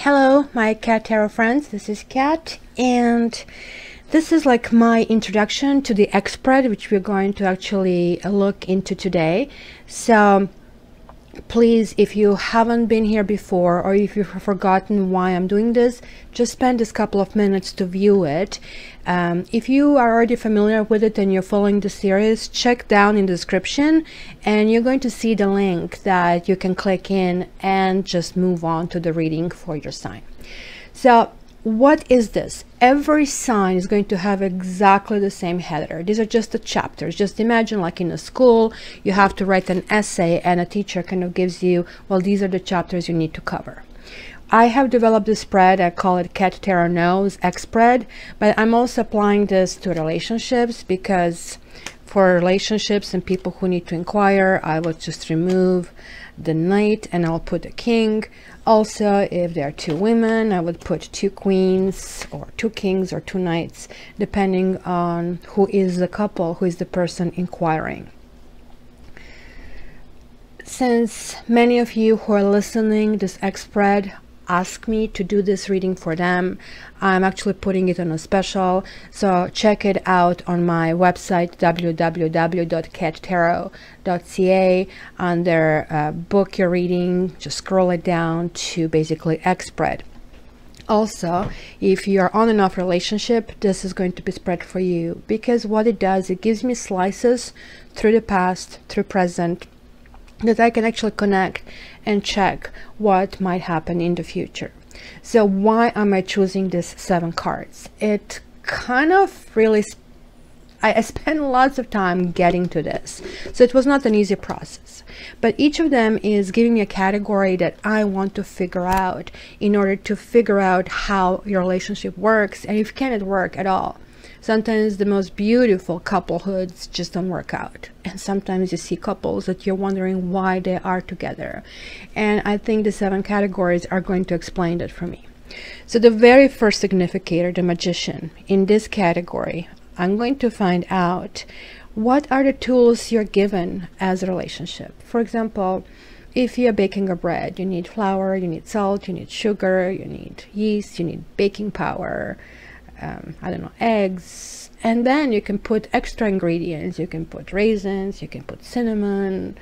Hello, my Cat Tarot friends. This is Cat, and this is like my introduction to the X spread, which we're going to actually look into today. So please, if you haven't been here before, or if you've forgotten why I'm doing this, just spend this couple of minutes to view it. If you are already familiar with it and you're following the series, check down in the description and you're going to see the link that you can click in and just move on to the reading for your sign. So what is this? Every sign is going to have exactly the same header. These are just the chapters. Just imagine like in a school, you have to write an essay and a teacher kind of gives you, well, these are the chapters you need to cover. I have developed this spread. I call it Cat Tarot Knows X spread, but I'm also applying this to relationships because for relationships and people who need to inquire, I will just remove the knight and I'll put a king. Also, if there are two women, I would put two queens or two kings or two knights, depending on who is the couple, who is the person inquiring. Since many of you who are listening this X spread ask me to do this reading for them, I'm actually putting it on a special, so check it out on my website www.cattarot.ca. under book your reading, just scroll it down to basically X spread. Also, if you are on and off relationship, this is going to be spread for you, because what it does, it gives me slices through the past, through present, that I can actually connect and check what might happen in the future. So why am I choosing these 7 cards? It kind of really, I spent lots of time getting to this, so it was not an easy process, but each of them is giving me a category that I want to figure out in order to figure out how your relationship works, and if can it work at all. Sometimes the most beautiful couplehoods just don't work out, and sometimes you see couples that you're wondering why they are together, and I think the 7 categories are going to explain that for me. So the very first significator, the Magician, in this category, I'm going to find out what are the tools you're given as a relationship. For example, if you're baking a bread, you need flour, you need salt, you need sugar, you need yeast, you need baking powder, I don't know, eggs, and then you can put extra ingredients. You can put raisins, you can put cinnamon,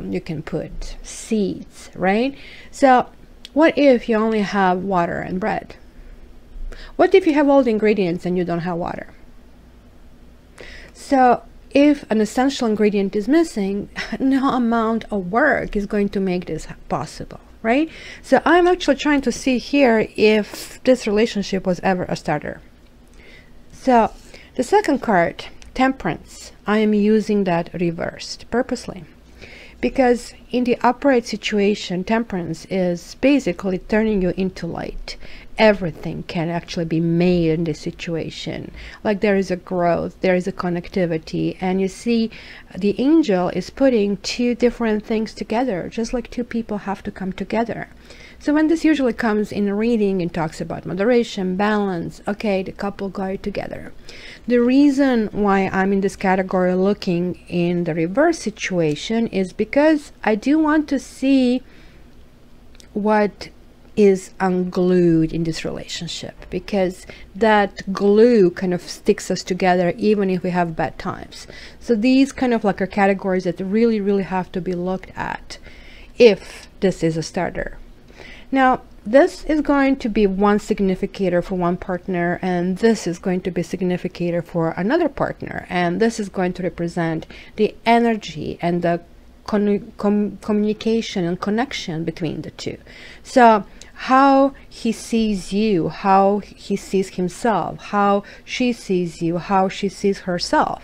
you can put seeds, right? So what if you only have water and bread? What if you have all the ingredients and you don't have water? So if an essential ingredient is missing, no amount of work is going to make this possible, right? So I'm actually trying to see here if this relationship was ever a starter. So the second card, Temperance, I am using that reversed purposely, because in the upright situation, Temperance is basically turning you into light. Everything can actually be made in this situation. Like there is a growth, there is a connectivity, and you see the angel is putting 2 different things together, just like 2 people have to come together. So when this usually comes in a reading and talks about moderation, balance, okay, the couple got together. The reason why I'm in this category looking in the reverse situation is because I do want to see what is unglued in this relationship, because that glue kind of sticks us together even if we have bad times. So these kind of like are categories that really have to be looked at if this is a starter. Now this is going to be one significator for one partner, and this is going to be a significator for another partner, and this is going to represent the energy and the communication and connection between the two. So how he sees you, how he sees himself, how she sees you, how she sees herself,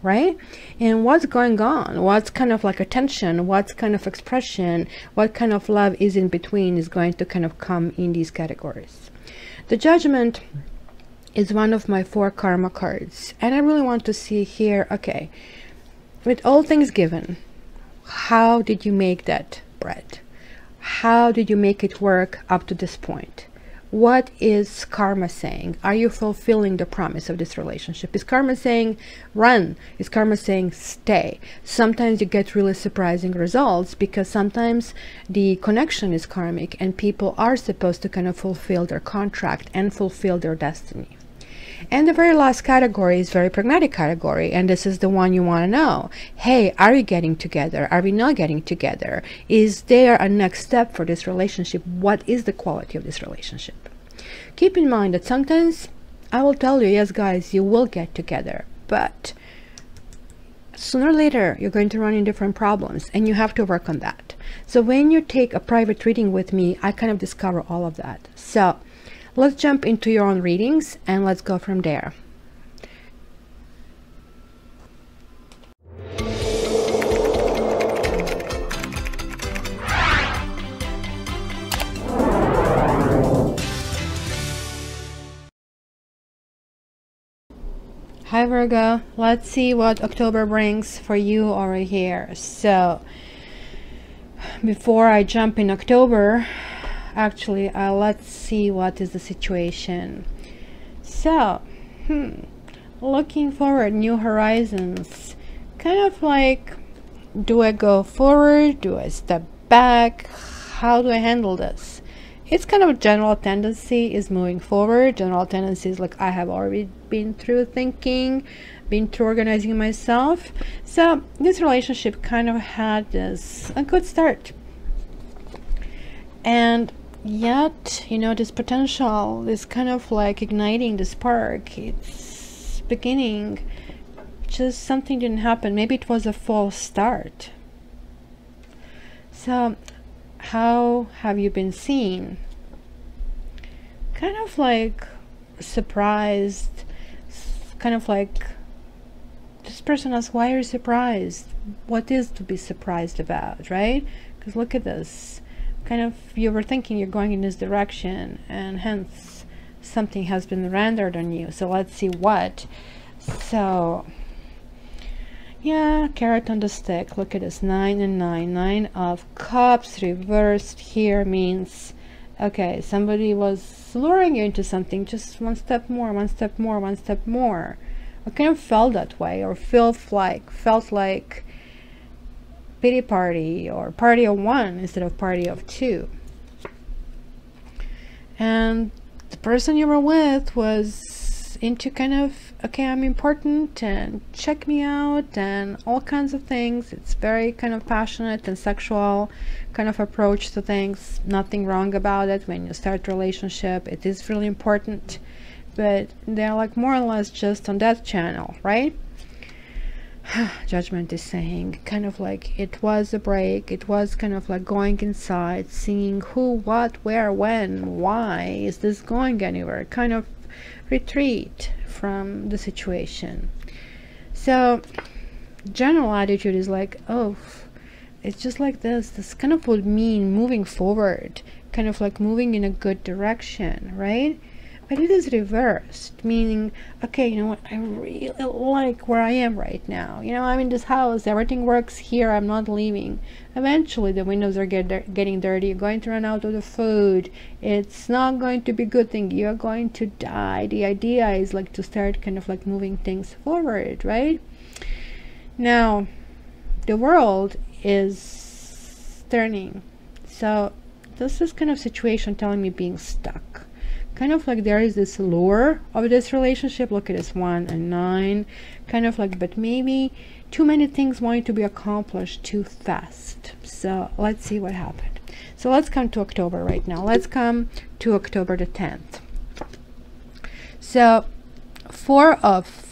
right? And what's going on, what's kind of like attention, what's kind of expression, what kind of love is in between is going to kind of come in these categories. The Judgment is one of my 4 karma cards, and I really want to see here, okay, with all things given, how did you make that bread? How did you make it work up to this point? what is karma saying? Are you fulfilling the promise of this relationship? Is karma saying run? Is karma saying stay? Sometimes you get really surprising results, because sometimes the connection is karmic and people are supposed to kind of fulfill their contract and fulfill their destiny. And the very last category is very pragmatic category, and this is the one you want to know. Hey, are we getting together? Are we not getting together? Is there a next step for this relationship? What is the quality of this relationship? Keep in mind that sometimes I will tell you, yes guys, you will get together, but sooner or later you're going to run into different problems and you have to work on that. So when you take a private reading with me, I kind of discover all of that. So let's jump into your own readings and let's go from there. Hi Virgo, let's see what October brings for you over here. So before I jump in October, actually let's see what is the situation. So looking forward, new horizons, kind of like, do I go forward, do I step back, how do I handle this? It's kind of a general tendency is moving forward. General tendency is like, I have already been through thinking, been through organizing myself. So this relationship kind of had a good start, and yet, you know, this potential is kind of like igniting the spark. It's beginning, just something didn't happen. Maybe it was a false start. So how have you been seen? Kind of like surprised, kind of like this person asks, why are you surprised? What is to be surprised about, right? Because look at this, kind of, you were thinking you're going in this direction and hence something has been rendered on you. So let's see what. So yeah, carrot on the stick. Look at this, 9 and 9. 9 of Cups reversed here means, okay, somebody was luring you into something, just one step more, one step more, one step more. I kind of felt that way, or felt like pity party, or party of one instead of party of two. And the person you were with was into kind of, okay, I'm important and check me out and all kinds of things. It's very kind of passionate and sexual kind of approach to things. Nothing wrong about it. When you start a relationship, it is really important, but they're like more or less just on that channel, right? Judgment is saying kind of like, it was a break, it was kind of like going inside, seeing who, what, where, when, why is this going anywhere, kind of retreat from the situation. So general attitude is like, oh, it's just like this kind of would mean moving forward, kind of like moving in a good direction, right? But it is reversed, meaning, okay, you know what, I really like where I am right now. You know, I'm in this house, everything works here, I'm not leaving. Eventually the windows are getting dirty, you're going to run out of the food, it's not going to be a good thing, you're going to die. The idea is like to start kind of like moving things forward, right? Now the world is turning, so this is kind of situation telling me being stuck. Kind of like there is this lure of this relationship. Look at this, 1 and 9, kind of like, but maybe too many things wanting to be accomplished too fast. So let's see what happened. So let's come to October right now. Let's come to October the 10th. So 4 of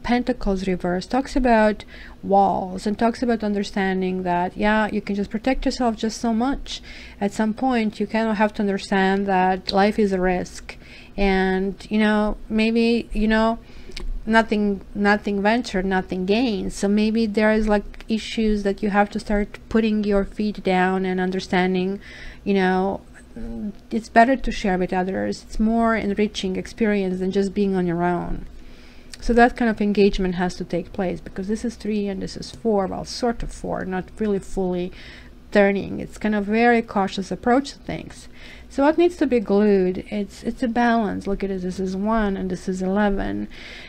Pentacles reversed talks about walls and talks about understanding that, yeah, you can just protect yourself just so much. At some point you kind of have to understand that life is a risk, and you know, maybe, you know, nothing ventured, nothing gained. So maybe there is like issues that you have to start putting your feet down and understanding, you know, it's better to share with others. It's more enriching experience than just being on your own. So that kind of engagement has to take place, because this is 3 and this is 4, well, sort of 4, not really fully turning. It's kind of very cautious approach to things. So what needs to be glued? It's a balance. Look at it. This is 1 and this is 11,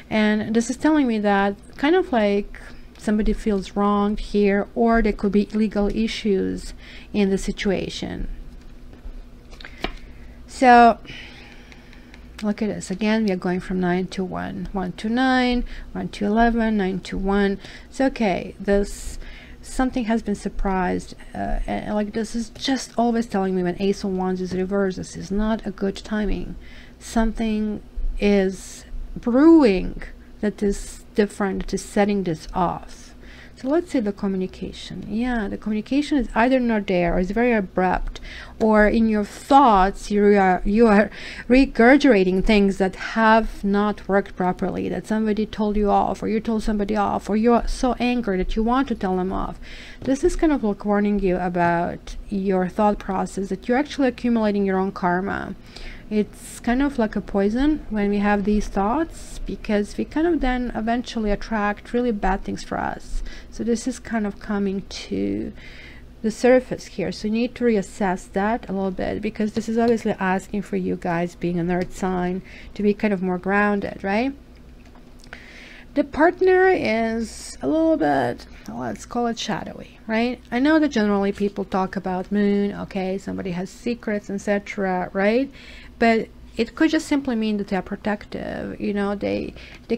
and this is telling me that kind of like somebody feels wronged here, or there could be legal issues in the situation. So look at this again. We are going from 9 to 1, 1 to 9, 1 to 11, 9 to 1. So okay, this something has been surprised, and like this is just always telling me when Ace of Wands is reversed, this is not a good timing. Something is brewing that is different, that is setting this off. So let's see the communication. Yeah, the communication is either not there, or is very abrupt, or in your thoughts you are regurgitating things that have not worked properly, that somebody told you off, or you told somebody off, or you're so angry that you want to tell them off. This is kind of like warning you about your thought process, that you're actually accumulating your own karma. It's kind of like a poison when we have these thoughts, because we kind of then eventually attract really bad things for us. So this is kind of coming to the surface here. So you need to reassess that a little bit, because this is obviously asking for you guys, being an earth sign, to be kind of more grounded, right? The partner is a little bit, let's call it shadowy, right? I know that generally people talk about moon, okay, somebody has secrets, etc., right? But it could just simply mean that they're protective, you know, they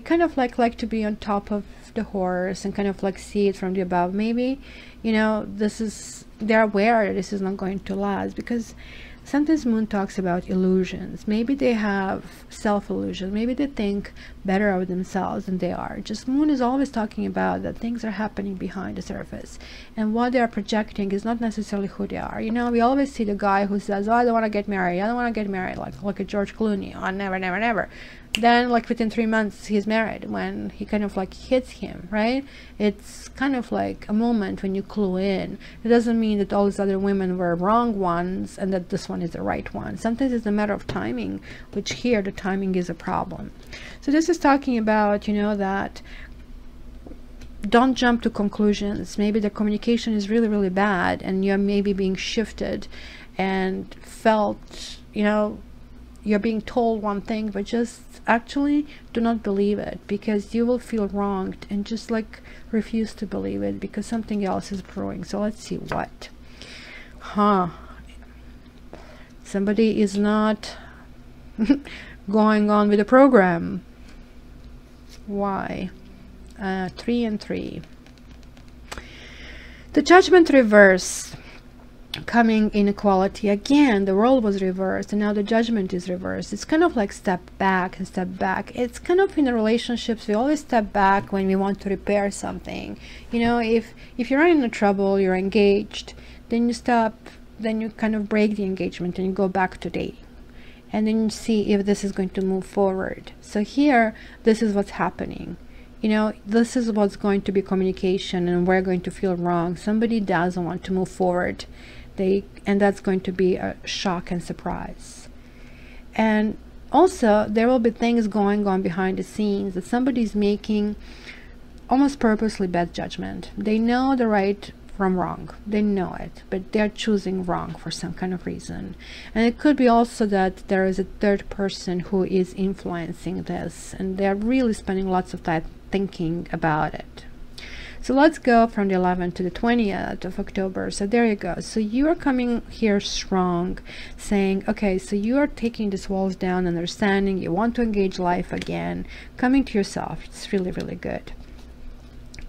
kind of like to be on top of the horse and kind of like see it from the above. Maybe, you know, they're aware that this is not going to last, because sometimes moon talks about illusions. Maybe they have self-illusion. Maybe they think better of themselves than they are. Just moon is always talking about that things are happening behind the surface, and what they are projecting is not necessarily who they are. You know, we always see the guy who says, oh, I don't want to get married, I don't want to get married, like look at George Clooney, oh, never, never, never. Then like within 3 months he's married, when he kind of like hits him, right? It's kind of like a moment when you clue in. It doesn't mean that all these other women were wrong ones and that this one is the right one. Sometimes it's a matter of timing, which here the timing is a problem. So this is talking about, you know, that don't jump to conclusions. Maybe the communication is really, really bad, and you're maybe being shifted and felt, you know, you're being told one thing, but just actually do not believe it, because you will feel wronged, and just like refuse to believe it, because something else is brewing. So let's see what. Somebody is not going on with the program. Why? 3 and 3. The Judgment reverse, coming inequality again. The world was reversed, and now the Judgment is reversed. It's kind of like step back and step back. It's kind of in the relationships, we always step back when we want to repair something. You know, if you're running into trouble, you're engaged, then you stop, then you kind of break the engagement and you go back to dating, and then you see if this is going to move forward. So here, this is what's happening. You know, this is what's going to be communication, and we're going to feel wrong. Somebody doesn't want to move forward. And that's going to be a shock and surprise. And also there will be things going on behind the scenes, that somebody's making almost purposely bad judgment. They know the right from wrong, they know it, but they're choosing wrong for some kind of reason. And it could be also that there is a third person who is influencing this, and they're really spending lots of time thinking about it. So let's go from the 11th to the 20th of October. So there you go. So you are coming here strong, saying, okay, so you are taking these walls down, understanding you want to engage life again, coming to yourself. It's really, really good.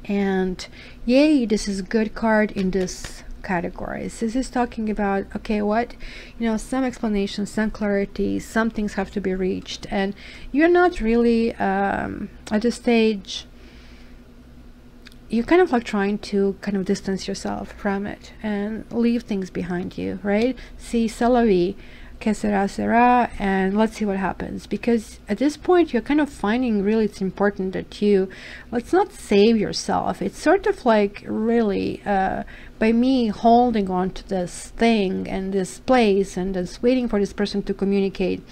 And yay, this is a good card in this category. So this is talking about, okay, what, you know, some explanation, some clarity, some things have to be reached, and you're not really at the stage. You're kind of like trying to kind of distance yourself from it and leave things behind you, right? See, c'est la vie, que sera sera, and let's see what happens. Because at this point, you're kind of finding really it's important that you, let's not save yourself. It's sort of like really, by me holding on to this thing and this place and just waiting for this person to communicate,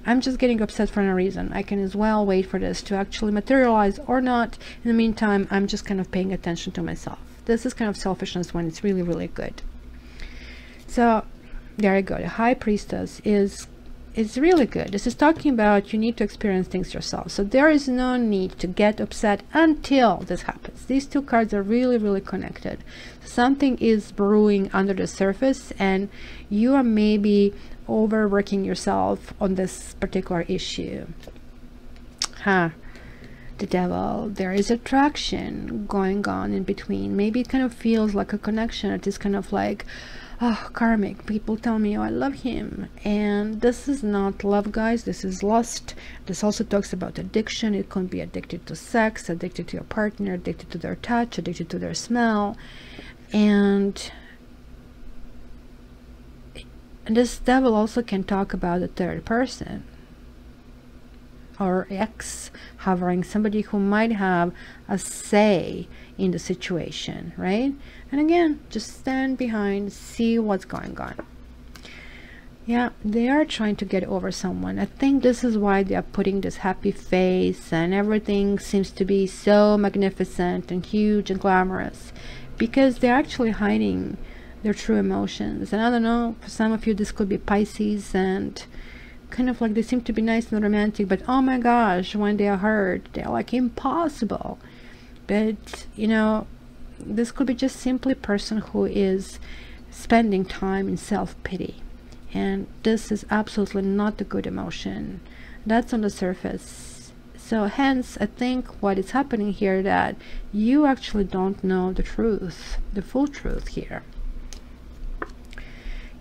I'm just getting upset for no reason. I can as well wait for this to actually materialize or not. In the meantime, I'm just kind of paying attention to myself. This is kind of selfishness when it's really, really good. So there you go. The High Priestess is really good. This is talking about you need to experience things yourself. So there is no need to get upset until this happens. These two cards are really, really connected. Something is brewing under the surface, and you are maybe overworking yourself on this particular issue. The Devil, there is attraction going on in between. Maybe it kind of feels like a connection. It is kind of like, oh, karmic. People tell me, oh, I love him. And this is not love, guys. This is lust. This also talks about addiction. It can be addicted to sex, addicted to your partner, addicted to their touch, addicted to their smell. And this devil also can talk about a third person or ex hovering, somebody who might have a say in the situation, right? And again, just stand behind, see what's going on. Yeah, they are trying to get over someone. I think this is why they are putting this happy face and everything seems to be so magnificent and huge and glamorous, because they're actually hiding their true emotions. And I don't know, for some of you this could be Pisces, and kind of like they seem to be nice and romantic, but oh my gosh, when they are hurt, they're like impossible. But you know, this could be just simply a person who is spending time in self-pity, and this is absolutely not a good emotion. That's on the surface. So hence, I think what is happening here, that you actually don't know the truth, the full truth here.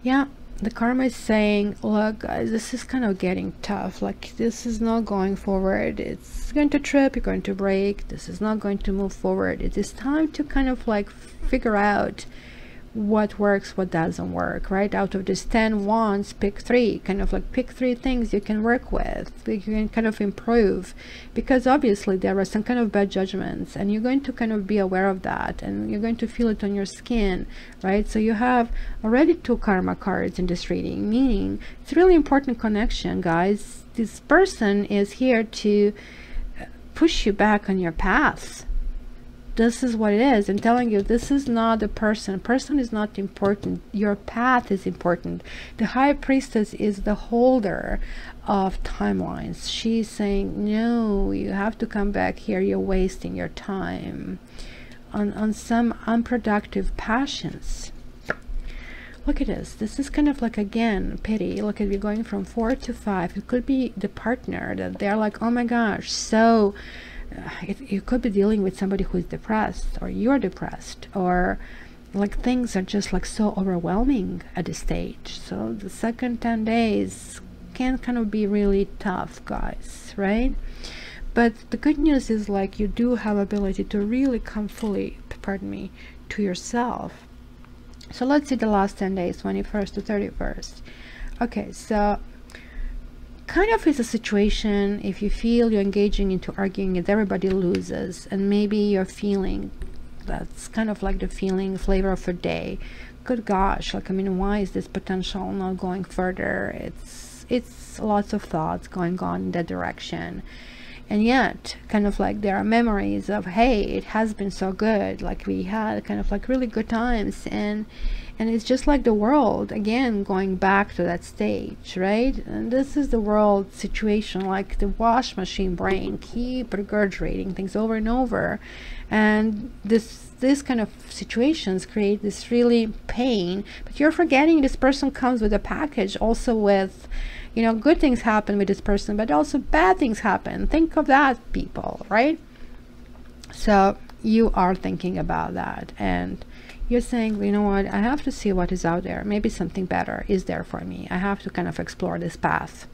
Yeah, the karma is saying, look guys, this is kind of getting tough. Like, this is not going forward. It's going to trip, you're going to break. This is not going to move forward. It is time to kind of like figure out what works, what doesn't work, right? Out of this 10 wands, pick 3, kind of like pick 3 things you can work with, you can kind of improve, because obviously there are some kind of bad judgments, and you're going to kind of be aware of that, and you're going to feel it on your skin, right? So you have already 2 karma cards in this reading, meaning it's really important connection, guys. This person is here to push you back on your path. This is what it is. I'm telling you, this is not a person. Person is not important. Your path is important. The High Priestess is the holder of timelines. She's saying, no, you have to come back here. You're wasting your time on some unproductive passions. Look at this. This is kind of like, again, pity. Look at, we're going from 4 to 5. It could be the partner that they're like, oh my gosh, so you could be dealing with somebody who is depressed, or you're depressed, or like things are just like so overwhelming at this stage. So the second 10 days can kind of be really tough, guys, right? But the good news is, like, you do have ability to really come fully, pardon me, to yourself. So let's see the last 10 days, 21st to 31st. Okay, so kind of is a situation, if you feel you're engaging into arguing and everybody loses, and maybe you're feeling, that's kind of like the feeling, flavor of a day. Good gosh, like, I mean, why is this potential not going further? It's lots of thoughts going on in that direction. And yet, kind of like, there are memories of, hey, it has been so good, like we had kind of like really good times, and it's just like the world again going back to that stage, right? And this is the world situation, like the wash machine brain, keep regurgitating things over and over, and this kind of situations create this really pain. But you're forgetting this person comes with a package also with, you know, good things happen with this person, but also bad things happen. Think of that, people, right? So you are thinking about that, and you're saying, you know what, I have to see what is out there. Maybe something better is there for me. I have to kind of explore this path.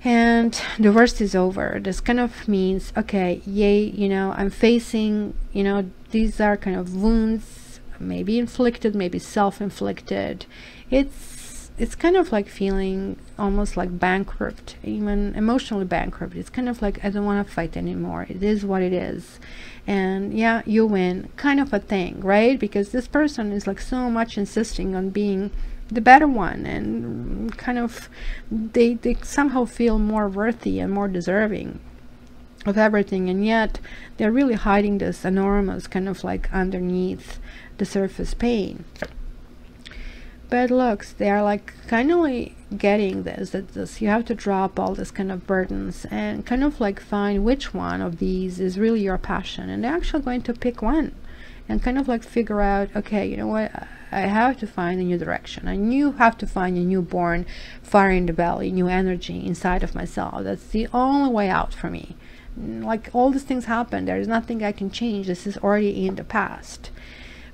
And the worst is over. This kind of means, okay, yay, you know, I'm facing, you know, these are kind of wounds, maybe inflicted, maybe self-inflicted. It's kind of like feeling almost like bankrupt, even emotionally bankrupt. It's kind of like, I don't want to fight anymore. It is what it is. And yeah, you win, kind of a thing, right? Because this person is like so much insisting on being the better one, and kind of they somehow feel more worthy and more deserving of everything, and yet they're really hiding this enormous kind of like underneath the surface pain. bad looks, they are like kind of like getting this, that this, you have to drop all this kind of burdens and kind of like find which one of these is really your passion, and they're actually going to pick one and kind of like figure out, okay, you know what, I have to find a new direction. And you have to find a newborn fire in the belly, new energy inside of myself. That's the only way out for me. Like, all these things happen, there's nothing I can change, this is already in the past.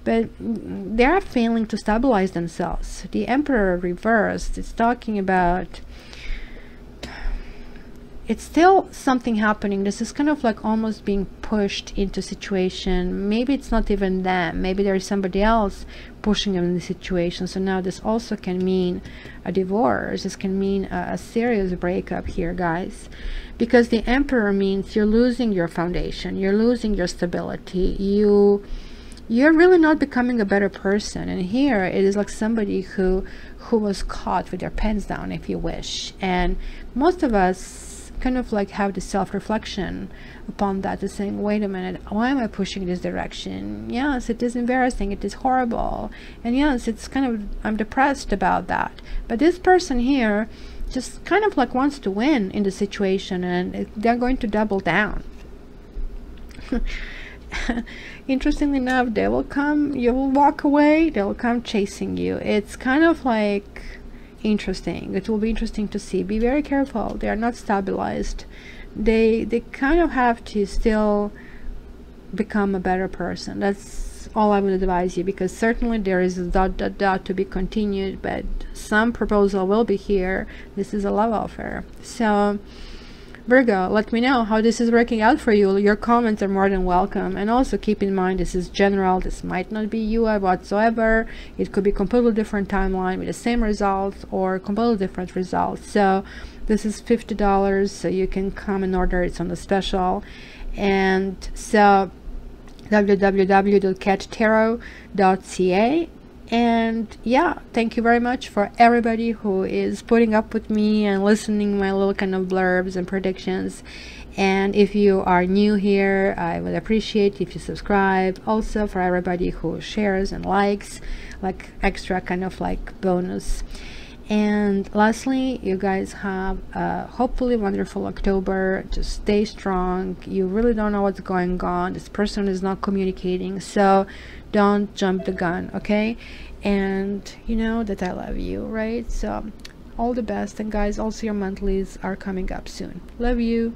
But they are failing to stabilize themselves. The Emperor reversed, it's talking about, it's still something happening. This is kind of like almost being pushed into a situation. Maybe it's not even them, maybe there is somebody else pushing them in the situation. So now this also can mean a divorce, this can mean a serious breakup here, guys, because the Emperor means you're losing your foundation, you're losing your stability, you're really not becoming a better person. And here it is like somebody who was caught with their pants down, if you wish. And most of us kind of like have the self-reflection upon that, is saying, wait a minute, why am I pushing this direction? Yes, it is embarrassing, it is horrible, and yes, it's kind of, I'm depressed about that. But this person here just kind of like wants to win in the situation, and they're going to double down. Interestingly enough, they will come, you will walk away, they will come chasing you. It's kind of like interesting. It will be interesting to see. Be very careful, they are not stabilized. They kind of have to still become a better person. That's all I would advise you, because certainly there is a ... to be continued, but some proposal will be here. This is a love offer. So Virgo, let me know how this is working out for you. Your comments are more than welcome. And also keep in mind, this is general, this might not be you whatsoever. It could be completely different timeline with the same results or completely different results. So this is $50, so you can come and order, it's on the special. And so www.cattarot.ca. And yeah, thank you very much for everybody who is putting up with me and listening my little kind of blurbs and predictions. And if you are new here, I would appreciate if you subscribe. Also for everybody who shares and likes, like extra kind of like bonus. And lastly, you guys have a hopefully wonderful October. Just stay strong. You really don't know what's going on. This person is not communicating, so don't jump the gun, okay? And you know that I love you, right? So all the best. And guys, also your monthlies are coming up soon. Love you.